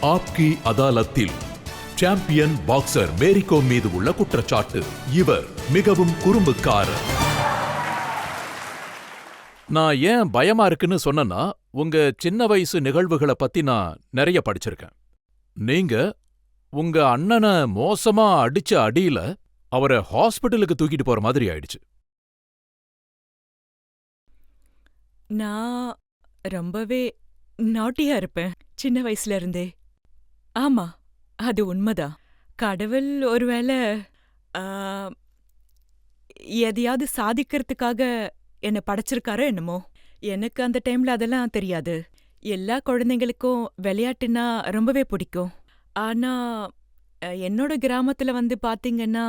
ஆப்கி அதாலத்தில் champion boxer Mary Kom மீது உள்ள குற்றச்சாட்டு. இவர் மிகவும் குறும்புக்காரர். நான் ஏன் பயமா இருக்குன்னு சொன்னேன்னா, உங்க சின்ன வயசு நிகழ்வுகளை பத்தி நான் நிறைய படிச்சிருக்கேன். நீங்க உங்க அண்ணனை மோசமா அடிச்ச அடியில அவரை ஹாஸ்பிட்டலுக்கு தூக்கிட்டு போற மாதிரி ஆயிடுச்சு. நான் ரொம்பவே நாட்டியா இருப்பேன் சின்ன வயசுல இருந்தே. ஆமா, அது உண்மைதான். கடவுள் ஒருவேளை ஆ, எதையாவது சாதிக்கிறதுக்காக என்ன படைச்சிருக்காரோ என்னமோ. எனக்கு அந்த டைம்ல அதெல்லாம் தெரியாது. எல்லா குழந்தைங்களுக்கும் விளையாட்டுன்னா ரொம்பவே பிடிக்கும். ஆனா என்னோட கிராமத்துல வந்து பாத்தீங்கன்னா,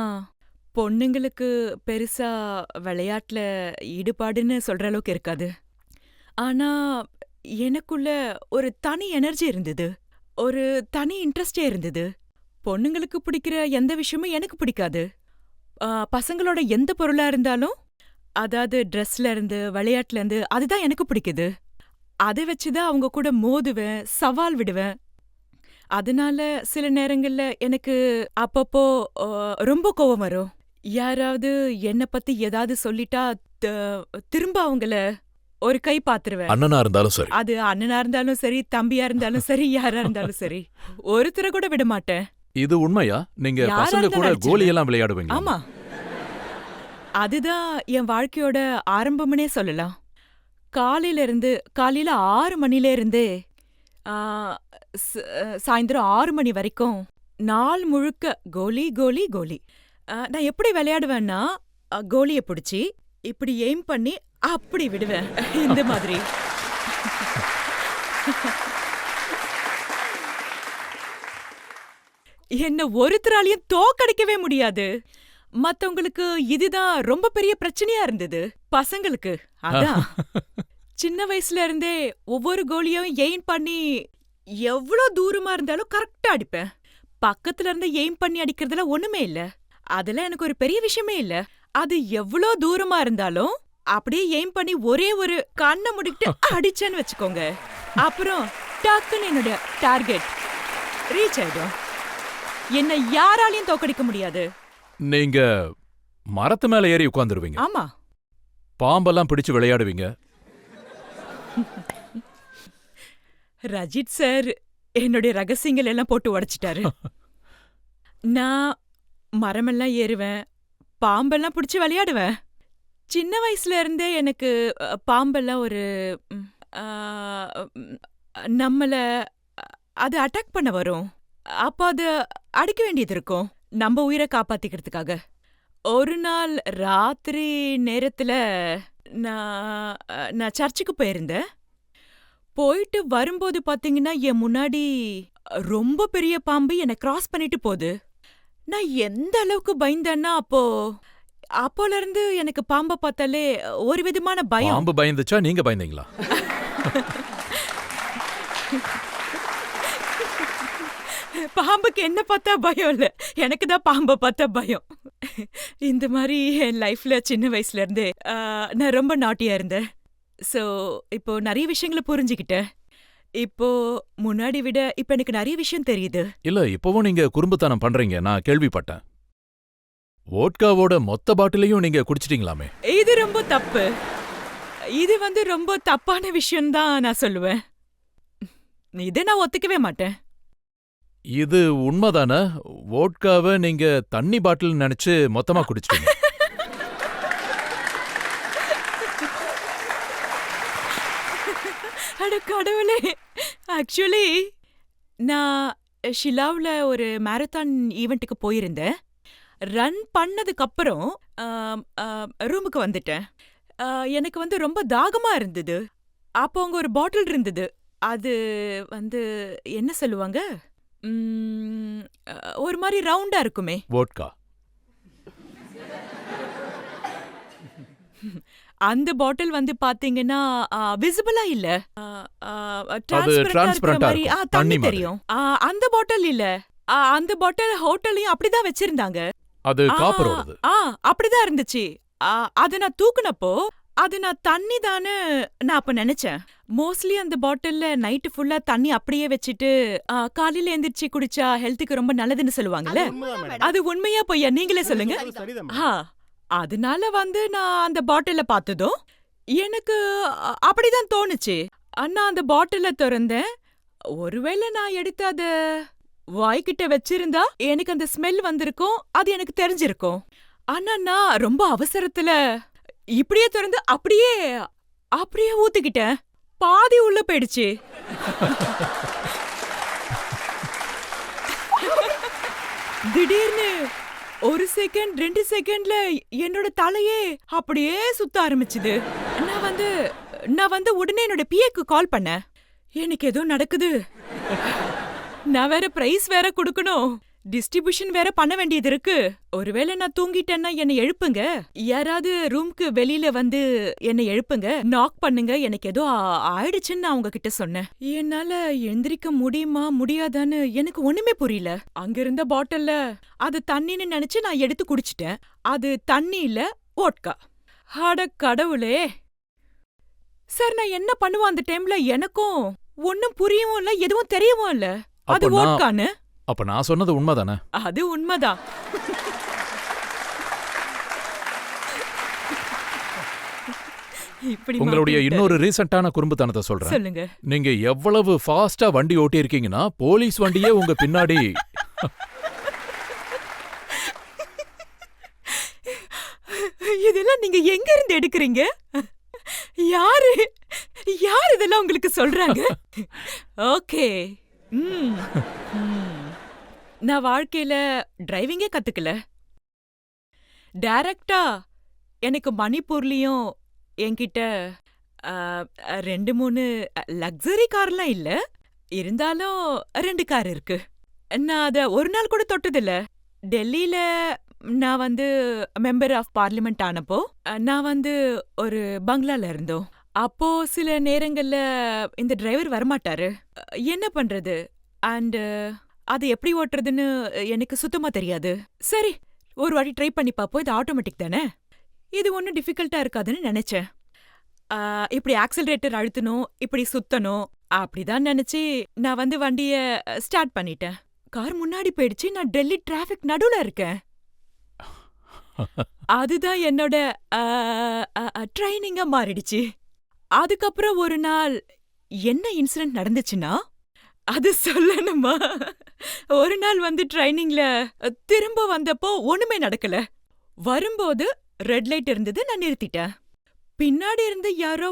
பொண்ணுங்களுக்கு பெருசா விளையாட்டுல ஈடுபாடுன்னு சொல்ற அளவுக்கு இருக்காது. ஆனா எனக்குள்ள ஒரு தனி எனர்ஜி இருந்தது, ஒரு தனி இன்ட்ரெஸ்டே இருந்தது. பொண்ணுங்களுக்கு பிடிக்கிற எந்த விஷயமும் எனக்கு பிடிக்காது. பசங்களோட எந்த பொருளா இருந்தாலும், அதாவது ட்ரெஸ்ல இருந்து விளையாட்டுல இருந்து, அதுதான் எனக்கு பிடிக்குது. அதை வச்சுதான் அவங்க கூட மோதுவேன், சவால் விடுவேன். அதனால சில நேரங்கள்ல எனக்கு அப்பப்போ ரொம்ப கோவம் வரும். யாராவது என்ன பத்தி ஏதாவது சொல்லிட்டா திரும்ப அவங்கள ஒரு கை பாத்துருவேன். அண்ணனா இருந்தாலும் சரி, அது அண்ணனா இருந்தாலும் சரி, தம்பியா இருந்தாலும் சரி, யாரா இருந்தாலும் சரி, ஒருத்தர கூட விட மாட்டேன். இது உண்மையா? நீங்க யாரா பசங்க கூட இருந்தாலும் அடிச்சிருவேன். கோலி எல்லாம் விளையாடுவீங்க? ஆமா, அதுதான் என் வாழ்க்கையோட ஆரம்பம்னே சொல்லலாம். காலையில 6 மணில இருந்தே ஆ, சாயந்தரம் 6 மணி வரைக்கும் நாள் முழுக்க கோலி கோலி கோலி. நான் எப்படி விளையாடுவேன்னா, கோலிய பிடிச்சி இப்படி எய்ம் பண்ணி அப்படி விடுவேன். இந்த மாதிரி. என்ன ஒருத்தராலையும் தோக்கடிக்கவே முடியாது. மத்தவங்களுக்கு இதுதான் ரொம்ப பெரிய பிரச்சனையா இருந்தது. பசங்களுக்கு அதான். சின்ன வயசுல இருந்தே ஒவ்வொரு கோலியும் எய்ம் பண்ணி எவ்ளோ தூரமா இருந்தாலும் கரெக்டா அடிப்பேன். பக்கத்துல இருந்து எய்ம் பண்ணி அடிக்கிறதுல ஒண்ணுமே இல்ல. அதெல்லாம் எனக்கு ஒரு பெரிய விஷயமே இல்ல. அது எவ்ளோ தூரமா இருந்தாலும் அப்படியே எய்ம் பண்ணி ஒரே ஒரு கண்ணை மூடிட்டு அடிச்சேன்னு வச்சுக்கோங்க, அப்புறம் டக்குன்னு என்னுடைய டார்கெட் ரீச் ஆயிடும். என்ன யாராலையும் தோக்கடிக்க முடியாது. நீங்க மரத்து மேல ஏறி உட்கார்ந்துருவீங்க, ஆமா, பாம்பெல்லாம் பிடிச்சு விளையாடுவீங்க. ரஜித் சார் என்னுடைய ரகசியங்கள் எல்லாம் போட்டு உடைச்சிட்டாரு. நான் மரமெல்லாம் ஏறுவேன், பாம்பெல்லாம் பிடிச்சு விளையாடுவேன். சின்ன வயசுல இருந்தே எனக்கு பாம்பெல்லாம் ஒரு ஆ, நம்மள அது அட்டாக் பண்ண வரும். அப்ப அது அடிக்க வேண்டியது இருக்கும், நம்ம உயிரை காப்பாத்திக்கிறதுக்காக. ஒரு நாள் ராத்திரி நேரத்துல நான் சர்ச்சுக்கு போயிருந்தேன். போயிட்டு வரும்போது பாத்தீங்கன்னா, என் முன்னாடி ரொம்ப பெரிய பாம்பு என்னை கிராஸ் பண்ணிட்டு போகுது. நான் எந்த அளவுக்கு பயந்தேன்னா, அப்போல இருந்து எனக்கு பாம்பை பார்த்தாலே ஒரு விதமான பயம். பாம்பு பயந்துச்சா, நீங்க பயந்தீங்களா? பாம்புக்கு என்ன பார்த்தா பயம் இல்ல, எனக்கு தான் பாம்பை பார்த்தா பயம். இந்த மாதிரி என் லைஃப்ல சின்ன வயசுல இருந்தே நான் ரொம்ப நாட்டியா இருந்தேன். சோ இப்போ நிறைய விஷயங்களை புரிஞ்சுக்கிட்டேன். இப்போ முன்னாடி விட இப்ப எனக்கு நிறைய விஷயம் தெரியுது. இல்ல, இப்பவும் நீங்க குறும்புத்தனம் பண்றீங்க, நான் கேள்விப்பட்டேன். வோட்காவோட மொத்த பாட்டிலையும் நீங்க குடிச்சிட்டீங்களாமே? இது ரொம்ப தப்பு. இது வந்து ரொம்ப தப்பான விஷயம் தான் நான் சொல்லுவேன். இதை நான் ஒத்துக்கவே மாட்டேன். இது உண்மைதானே? வோட்காவை நீங்க தண்ணி பாட்டில் நினைச்சு மொத்தமா குடிச்சிட்டீங்க. அட கடவுளே! ஆக்சுவலி நான் ஷிலாவ்ல ஒரு மாரத்தான் ஈவெண்ட்டுக்கு போயிருந்தேன். ரன் பண்ணதுக்கு அப்புறம் ரூமுக்கு வந்துட்டேன். எனக்கு வந்து ரொம்ப தாகமா இருந்தது. அப்போ அங்க ஒரு பாட்டில் இருந்தது. அது வந்து என்ன சொல்லுவாங்க, ஒரு மாதிரி ரவுண்டா இருக்குமே, வோட்கா. அந்த பாட்டில் வந்து பாத்தீங்கன்னா விசிபிளா இல்ல, டிரான்ஸ்பரண்டா மாதிரி இருக்கும், தண்ணி தண்ணி மாதிரி. தெரியும். அந்த பாட்டில் இல்ல. அந்த பாட்டில் ஹோட்டல்லையும் அப்படிதான் வச்சிருந்தாங்க. அது காப்பரோடது. அப்படிதான் இருந்துச்சு. அத நான் தூக்குனப்போ அது நான் தண்ணி தானு நான் அப்ப நினைச்சேன். மோஸ்ட்லி அந்த பாட்டில்ல நைட்டு ஃபுல்லா தண்ணி அப்படியே வச்சுட்டு காலையில எந்திரிச்சு குடிச்சா ஹெல்த்துக்கு ரொம்ப நல்லதுன்னு சொல்லுவாங்கல்ல. அது உண்மையா பொய்யா நீங்களே சொல்லுங்க. ஆ, அதனால நான் அந்த பாட்டில பார்த்ததும் எனக்கு அப்படிதான் தோணுச்சு. நான் அந்த பாட்டில திறந்தேன். ஒருவேளை நான் எடுத்து அத வாய்க்கிட்ட வச்சிருந்தா எனக்கு அந்த ஸ்மெல் வந்திருக்கும், அது எனக்கு தெரிஞ்சிருக்கும். ஆனா நான் ரொம்ப அவசரத்துல இப்படியே திறந்து அப்படியே அப்படியே ஊத்திக்கிட்டேன். பாதி உள்ள போயிடுச்சு. திடீர்னு 1 செகண்ட் 2 செகண்ட்ல என்னோட தலையே அப்படியே சுத்த ஆரம்பிச்சுது. நான் உடனே என்னோட பிஏக்கு கால் பண்ணேன். எனக்கு ஏதோ நடக்குது, நான் வேற பிரைஸ் வேற கொடுக்கணும், டிஸ்ட்ரிபியூஷன் வேற பண்ண வேண்டியது இருக்கு. ஒருவேளை நான் தூங்கிட்டேன்னா என்னை எழுப்புங்க, யாராவது ரூம்க்கு வெளியில என்னை எழுப்புங்க, நாக் பண்ணுங்க, எனக்கு ஏதோ ஆயிடுச்சுன்னு நான் உங்ககிட்ட சொன்னேன். என்னால எந்திரிக்க முடியுமா முடியாதான்னு எனக்கு ஒண்ணுமே புரியல. அங்க இருந்த பாட்டில்ல அது தண்ணின்னு நினைச்சு நான் எடுத்து குடிச்சிட்டேன். அது தண்ணி இல்ல, வோட்கா. அட கடவுளே! சார், நான் என்ன பண்ணுவேன் அந்த டைம்ல? எனக்கும் ஒன்னும் புரியவும் இல்ல, எதுவும் தெரியவும் இல்ல. அது வோட்கான்னு. அப்ப நான் சொன்னது உண்மைதானே? அது உண்மைதான். உங்களுடைய இன்னொரு ரீசெண்டான குறும்புத்தனத்தை சொல்றேன். சொல்லுங்க. நீங்க எவ்வளவு ஃபாஸ்டா வண்டி ஓட்டி இருக்கீங்கன்னா போலீஸ் வண்டியே உங்க பின்னாடி. இதெல்லாம் நீங்க எங்க இருந்து எடுக்குறீங்க? யாரு யார் இதெல்லாம் உங்களுக்கு சொல்றாங்க? ஓகே. நான் வாழ்க்கையில டிரைவிங்கே கத்துக்கல. டைரக்டா எனக்கு மணிப்பூர்லயும் என்கிட்ட 2-3 லக்ஸரி கார்லாம் இல்ல, இருந்தாலும் 2 கார் இருக்கு. நான் அத ஒரு நாள் கூட தொட்டதில்ல. டெல்லியில நான் மெம்பர் ஆஃப் பார்லிமெண்ட் ஆனப்போ நான் ஒரு பங்களால இருந்தோம். அப்போ சில நேரங்கள்ல இந்த டிரைவர் வரமாட்டாரு. என்ன பண்றது? அண்ட் அது எப்படி ஓட்டுறதுன்னு எனக்கு சுத்தமா தெரியாது. சரி, ஒரு வாட்டி ட்ரை பண்ணி பாப்போம், இது ஆட்டோமேட்டிக் தானே, இது ஒன்றும் டிஃபிகல்ட்டா இருக்காதுன்னு நினைச்சேன். இப்படி ஆக்சிலரேட்டர் அழுத்தணும், இப்படி சுத்தணும், அப்படிதான் நினைச்சு நான் வண்டிய ஸ்டார்ட் பண்ணிட்டேன். கார் முன்னாடி போயிடுச்சு. நான் டெல்லி டிராஃபிக் நடுவுல இருக்கேன். அதுதான் என்னோட ட்ரைனிங்கா மாறிடுச்சு. அதுக்கப்புறம் ஒரு நாள் என்ன இன்சிடென்ட் நடந்துச்சுன்னா, அது சொல்லணுமா? ஒரு நாள் ட்ரைனிங்ல திரும்ப வந்தப்போ ஒண்ணுமே நடக்கல. வரும்போது ரெட் லைட் இருந்தது, நான் நிறுத்திட்டேன். பின்னாடி இருந்து யாரோ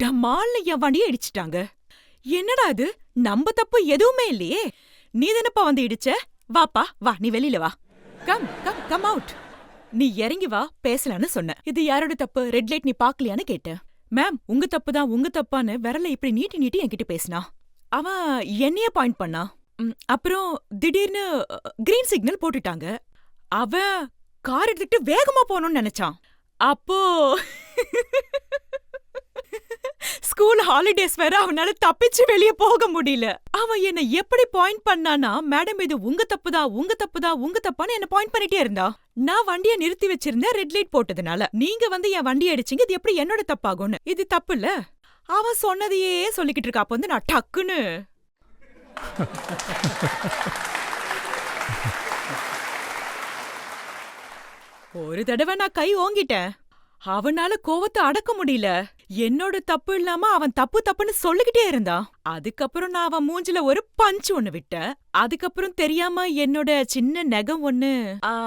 டமால்னு என் வண்டியை இடிச்சிட்டாங்க. என்னடா அது, நம்ம தப்பு எதுவுமே இல்லையே, நீ தானப்பா இடிச்ச, வாப்பா வா, நீ வெளியில வா, கம் கம் கம் அவுட், நீ இறங்கி வா பேசலான்னு சொன்ன. இது யாரோட தப்பு? ரெட் லைட் நீ பாக்கலையான்னு கேட்டேன். மேம், உங்க தப்பு தான், உங்க தப்பான்னு விரல இப்படி நீட்டி நீட்டி என்கிட்ட பேசினா. அவன் என்னைய பாயிண்ட் பண்ணா. அப்புறம் திடீர்னு கிரீன் சிக்னல் போட்டுட்டாங்க. அவன் கார் எடுத்துட்டு வேகமா போகணும்னு நினைச்சான். அப்போ ஸ்கூல் ஹாலிடேஸ் வேற, அவனால தப்பிச்சு வெளியே போக முடியல. அவன் என்ன எப்படி பாயிண்ட் பண்ணானா, மேடம் இது உங்க தப்புதான், உங்க தப்புதான், உங்க தப்பான்னு என்ன பாயிண்ட் பண்ணிட்டே இருந்தா. நான் வண்டியை நிறுத்தி வச்சிருந்தேன் ரெட் லைட் போட்டதுனால. நீங்க என் வண்டியை அடிச்சீங்க, இது எப்படி என்னோட தப்பாகும்னு. இது தப்பு இல்ல. அவன் சொன்னதையே சொல்லிக்கிட்டு இருக்கா. அப்ப நான் டக்குன்னு ஒரு தடவை நான் கை ஓங்கிட்டேன். அவனால கோவத்தை அடக்க முடியல. என்னோட தப்பு இல்லாம அவன் தப்பு தப்புன்னு சொல்லிக்கிட்டே இருந்தான். அதுக்கப்புறம் நான் அவன் மூஞ்சில ஒரு பஞ்ச் ஒண்ணு விட்டேன். அதுக்கப்புறம் தெரியாம என்னோட சின்ன நகம் ஒண்ணு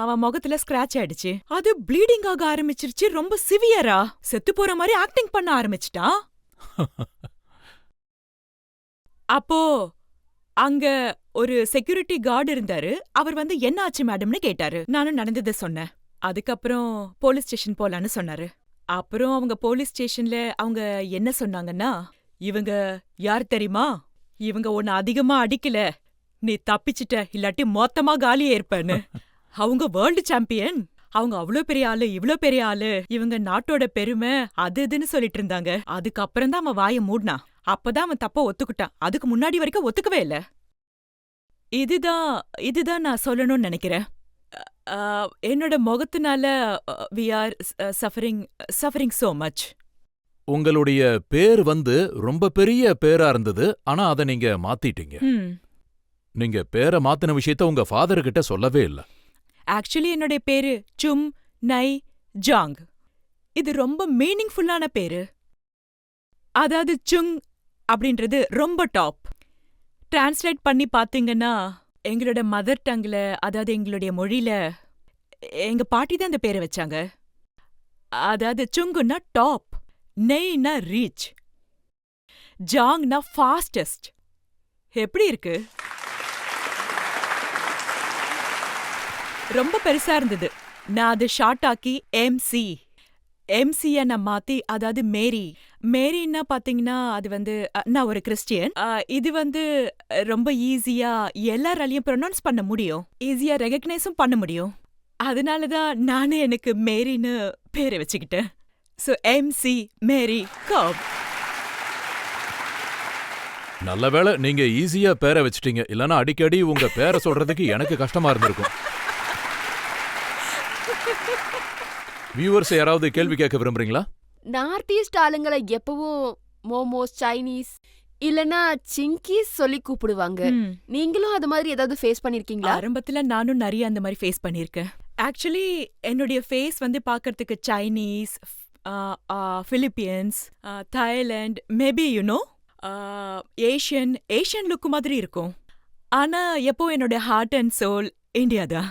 அவன் முகத்துல ஸ்கிராட்ச் ஆயிடுச்சு. அது ப்ளீடிங் ஆக ஆரம்பிச்சிருச்சு, ரொம்ப சிவியரா. செத்து போற மாதிரி ஆக்டிங் பண்ண ஆரம்பிச்சிட்டான். அப்போ அங்க ஒரு செக்யூரிட்டி கார்டு இருந்தாரு. அவர் என்ன ஆச்சு மேடம்னு கேட்டாரு. நானும் நடந்ததை சொன்னேன். அதுக்கப்புறம் போலீஸ் ஸ்டேஷன் போலான்னு சொன்னாரு. அப்புறம் அவங்க போலீஸ் ஸ்டேஷன்ல அவங்க என்ன சொன்னாங்கன்னா, இவங்க யார் தெரியுமா, இவங்க உன்னை அதிகமா அடிக்கல, நீ தப்பிச்சிட்ட, இல்லாட்டி மொத்தமா காலியே இருப்பேன்னு. அவங்க வேர்ல்டு சாம்பியன், அவங்க அவ்ளோ பெரிய ஆளு, இவ்ளோ பெரிய ஆளு, இவங்க நாட்டோட பெருமை, அது இதுன்னு சொல்லிட்டு இருந்தாங்க. அதுக்கப்புறம் தான் அவன் வாயை மூடினான். அப்பதான் அவன் தப்ப ஒத்துக்கிட்டான். அதுக்கு முன்னாடி வரைக்கும் ஒத்துக்கவே இல்ல. இதுதான் நான் சொல்லணும்னு நினைக்கிறேன். என்னோட முகத்தினால we are suffering so much. உங்களுடைய பேர் வந்து ரொம்ப பெரிய பேரா இருந்தது, ஆனா அத நீங்க மாத்திட்டீங்க. நீங்க பேரை மாத்தின விஷயத்த உங்க ஃபாதர் கிட்ட சொல்லவே இல்ல. ஆக்சுவலி என்னுடைய பேரு சும் நை ஜாங். இது ரொம்ப மீனிங்ஃபுல்லான பேரு. அதாவது சுங் அப்படின்றது ரொம்ப டாப். டிரான்ஸ்லேட் பண்ணி பாத்தீங்கன்னா எங்களோட மதர் டங்ல, அதாவது எங்களுடைய மொழியில எங்க பாட்டி தான் இந்த பேரை வச்சாங்க. அதாவது சுங்குன்னா டாப், நெய்னா ரீச், ஜாங்னா ஃபாஸ்டஸ்ட். எப்படி இருக்கு? ரொம்ப பெருசா இருந்தது. நான் அதை ஷார்ட் ஆக்கி எம்சிய நான் மாத்தி, அதாவது மேரின்னா பாத்தீங்கன்னா அது வந்து நான் ஒரு கிறிஸ்டியன். இது வந்து ரொம்ப ஈஸியா எல்லாராலையும் ப்ரொனவுன்ஸ் பண்ண முடியும், ஈஸியா ரெகக்னைஸும் பண்ண முடியும். அதனாலதான் நானே எனக்கு மேரின்னு பேரை வச்சுக்கிட்டேன். ஸோ எம்சி மேரி காப். நல்ல வேளை நீங்க ஈஸியா பேரை வச்சிட்டீங்க, இல்லனா அடிக்கடி உங்க பேரை சொல்றதுக்கு எனக்கு கஷ்டமா இருந்திருக்கும். வியூவர்ஸ் யாராவது கேள்வி கேட்க விரும்புறீங்களா? நார்த் ஈஸ்ட் ஆளுங்களை எப்பவும் மோமோஸ், சைனீஸ் இல்லனா சிங்கீஸ் சொல்லி கூப்பிடுவாங்க. நீங்களும் அது மாதிரி ஏதாவது ஃபேஸ் பண்ணிருக்கீங்களா? ஆரம்பத்துல நானும் நிறைய அந்த மாதிரி ஃபேஸ் பண்ணிருக்கேன். ஆக்சுவலி என்னுடைய ஃபேஸ் வந்து பார்க்கறதுக்கு Chinese, Philippians, Thailand, maybe Asian look மாதிரி இருக்கும். ஆனா எப்போ என்னோட ஹார்ட் அண்ட் சோல் இந்தியா தான்.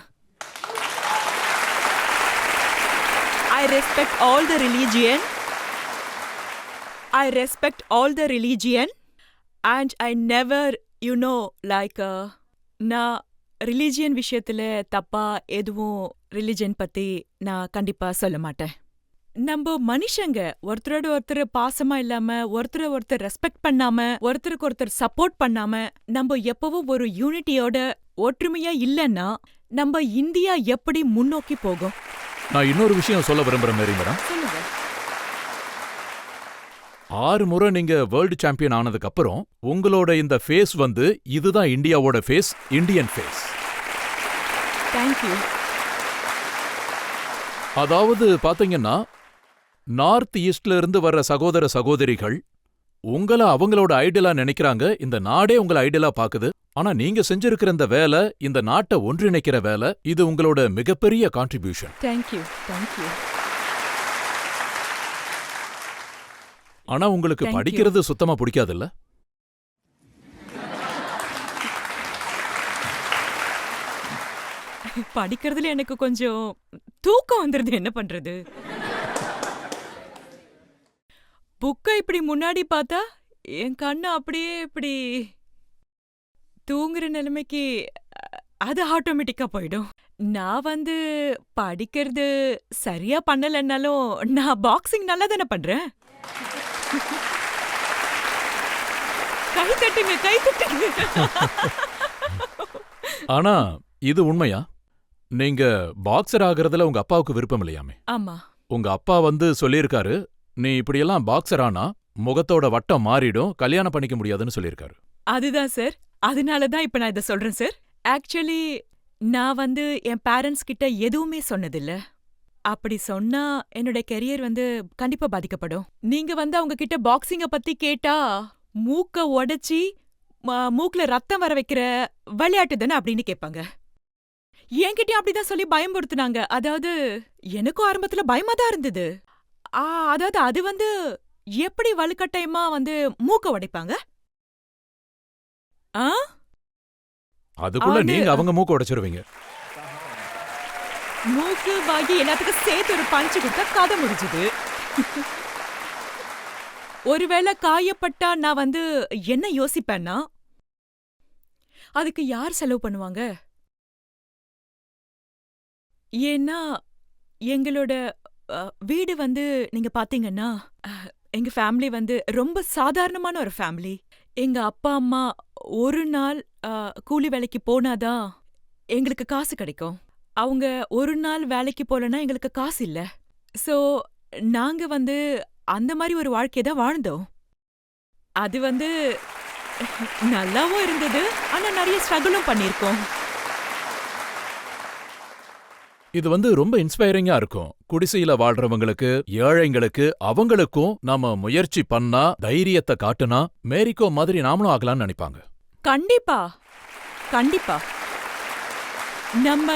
I respect all the religion and I never நான் ரிலிஜியன் விஷயத்துல தப்பா எதுவும் ரிலிஜன் பத்தி நான் கண்டிப்பா சொல்ல மாட்டேன். நம்ம மனுஷங்க ஒருத்தரோட ஒருத்தர் பாசமா இல்லாம, ஒருத்தர் ரெஸ்பெக்ட் பண்ணாம, ஒருத்தருக்கு ஒருத்தர் சப்போர்ட் பண்ணாம, நம்ம எப்பவும் ஒரு யூனிட்டியோட ஒற்றுமையா இல்லைன்னா நம்ம இந்தியா எப்படி முன்னோக்கி போகும்? நான் இன்னொரு விஷயம் சொல்ல விரும்புறேன் மேரி மேடம். 6 முறை நீங்க வேர்ல்டு சாம்பியன் ஆனதுக்கு அப்புறம் உங்களோட இந்த ஃபேஸ் வந்து இதுதான் இந்தியாவோட ஃபேஸ், இந்தியன் ஃபேஸ். தேங்க்யூ. அதாவது பாத்தீங்கன்னா நார்த் ஈஸ்ட்ல இருந்து வர்ற சகோதர சகோதரிகள் உங்கள அவங்களோட ஐடலா நினைக்கிறாங்க, இந்த நாடே உங்களை ஐடலா பாக்குது. ஆனா நீங்க செஞ்சிருக்கிற இந்த வேலை, இந்த நாட்டை ஒன்றிணைக்கிற வேலை, இது உங்களோட மிகப்பெரிய கான்ட்ரிபியூஷன். தேங்க்யூ. ஆனா உங்களுக்கு படிக்கிறது சுத்தமா பிடிக்காதுல்ல? படிக்கிறதுல எனக்கு கொஞ்சம் தூக்கம் வந்துருது, என்ன பண்றது? புக்கை இப்படி முன்னாடி பார்த்தா என் கண்ணு அப்படியே இப்படி தூங்குற நிலைமைக்கு அது ஆட்டோமேட்டிக்கா போயிடும். நான் வந்து படிக்கிறது சரியா பண்ணலன்னாலும் நான் பாக்ஸிங் நல்லா தானே பண்றேன். கை தட்டுங்க. ஆனா இது உண்மையா? நீங்க பாக்ஸர் ஆகுறதுல உங்க அப்பாவுக்கு விருப்பம் இல்லையாமே? ஆமா. உங்க அப்பா வந்து சொல்லியிருக்காரு, நீ இப்படியெல்லாம் பாக்ஸர் ஆனா முகத்தோட வட்டம் மாறிடும், கல்யாணம் பண்ணிக்க முடியாதுன்னு சொல்லியிருக்காரு. அதுதான் சார், அதனாலதான் இப்ப நான் இத சொல்றேன் சார். ஆக்சுவலி நான் வந்து என் பேரண்ட்ஸ் கிட்ட எதுவுமே சொன்னதில்ல. அப்படி சொன்னா என்னோட கெரியர் வந்து கண்டிப்பா பாதிக்கப்படும். நீங்க வந்து அவங்க கிட்ட பாக்ஸிங்க பத்தி கேட்டா மூக்க உடைச்சி மூக்குல ரத்தம் வர வைக்கிற விளையாட்டு தானே அப்படின்னு கேட்பாங்க. என்கிட்டயும் அப்படிதான் சொல்லி பயம்படுத்துனாங்க. அதாவது எனக்கும் ஆரம்பத்துல பயமா தான் இருந்தது. அதாவது அது வந்து எப்படி வலுக்கட்டாயமா வந்து மூக்க உடைப்பாங்க? அதுக்குள்ள நீங்க அவங்க மூக்க உடைச்சிருவீங்க. மூக்கு வாங்கி எல்லாத்துக்கும் சேர்த்து ஒரு பஞ்சு கொடுத்தா கதை முடிஞ்சுது. ஒருவேளை காயப்பட்டா நான் வந்து என்ன யோசிப்பேன்னா, அதுக்கு யார் செலவு பண்ணுவாங்க? ஏன்னா எங்களோட வீடு வந்து நீங்க பாத்தீங்கன்னா, எங்க ஃபேமிலி வந்து ரொம்ப சாதாரணமான ஒரு ஃபேமிலி. எங்க அப்பா அம்மா ஒரு நாள் கூலி வேலைக்கு போனாதான் எங்களுக்கு காசு கிடைக்கும். அவங்க ஒரு நாள் வேலைக்கு போலனா எங்களுக்கு காசு இல்ல. சோ நாங்க வந்து அந்த மாதிரி ஒரு வாழ்க்கையை தான் வாழ்ந்தோம். அது வந்து நல்லாவும் இருந்தது, ஆனா நிறைய ஸ்ட்ரகிளும் பண்ணிருக்கோம். இது ரொம்ப இன்ஸ்பைரிங்கா இருக்கும். குடிசையில வாழ்றவங்களுக்கு, ஏழைங்களுக்கு, அவங்களுக்கும் நாம முயற்சி பண்ணா, தைரியத்தை காட்டுனா, மேரிகோ மாதிரி நாமளும் ஆகலாம்னு நினைப்பாங்க. கண்டிப்பா கண்டிப்பா. நம்ம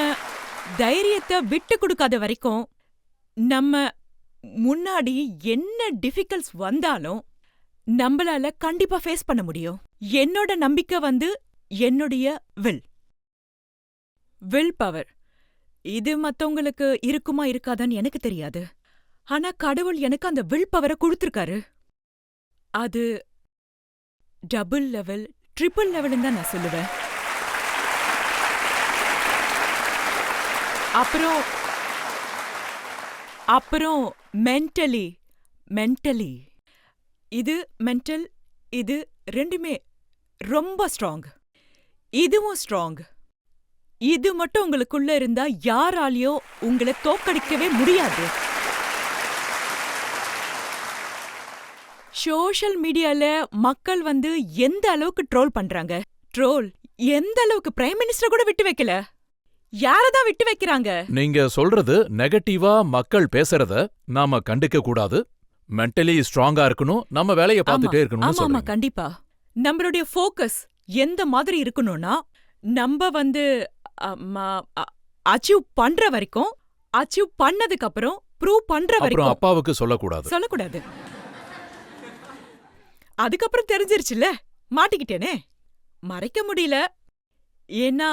தைரியத்தை விட்டு கொடுக்காத வரைக்கும் நம்ம முன்னாடி என்ன டிஃபிகல்ட்ஸ் வந்தாலும் நம்மளால கண்டிப்பா ஃபேஸ் பண்ண முடியும். என்னோட நம்பிக்கை என்னுடைய வில் பவர். இது மத்தவங்களுக்கு இருக்குமா இருக்காதான்னு எனக்கு தெரியாது. ஆனா கடவுள் எனக்கு அந்த வில் பவரை கொடுத்திருக்காரு. அது டபுள் லெவல், ட்ரிபிள் லெவல்னு தான் நான் சொல்லுவேன். அப்புறம் மென்டலி இது மென்டல், இது ரெண்டுமே ரொம்ப ஸ்ட்ராங். இதுவும் ஸ்ட்ராங். இது மட்டும் உங்களுக்குள்ள இருந்தா யாராலையோ உங்களை தோக்கடிக்கவே முடியாது. சோஷியல் மீடியால மக்கள் எந்த அளவுக்கு ட்ரோல் பண்றாங்க. ட்ரோல் எந்த அளவுக்கு பிரைம் மினிஸ்டர் கூட விட்டு வைக்கல. யாரதான் விட்டு வைக்கிறாங்க? நீங்க சொல்றது நெகட்டிவா மக்கள் பேசுறத நாம கண்டுக்க கூடாது. மென்டலி ஸ்ட்ராங்கா இருக்கணும், நம்ம வேலையை பார்த்துட்டே இருக்கணும்னு ஆமா சொல்றீங்க. கண்டிப்பா. நம்மளுடைய ஃபோக்கஸ் எந்த மாதிரி இருக்கணும்னா, நம்ம அச்சீவ் பண்ற வரைக்கும், அச்சீவ் பண்ணதுக்கு அப்புறம் ப்ரூவ் பண்ற அப்புறம் வரைக்கும் அப்பாவுக்கு சொல்லக்கூடாது. சொல்லக்கூடாது. அதுக்கப்புறம் தெரிஞ்சிருச்சுல, மாட்டிக்கிட்டேனே. மறைக்க முடியல. ஏன்னா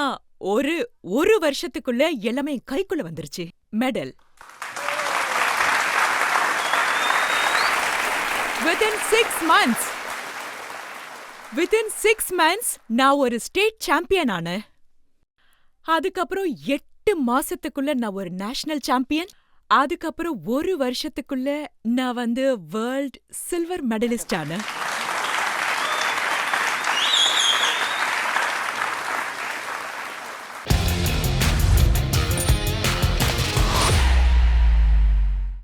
ஒரு வருஷத்துக்குள்ள எல்லாமே என் கைக்குள்ள வந்துருச்சு. மெடல் Within 6 months நான் ஒரு ஸ்டேட் சாம்பியன் ஆனேன். அதுக்கப்புறம் 8 மாசத்துக்குள்ள நான் ஒரு நேஷனல் சாம்பியன். அதுக்கப்புறம் ஒரு வருஷத்துக்குள்ள நான் வேர்ல்ட் சில்வர் மெடலிஸ்ட் ஆனேன்.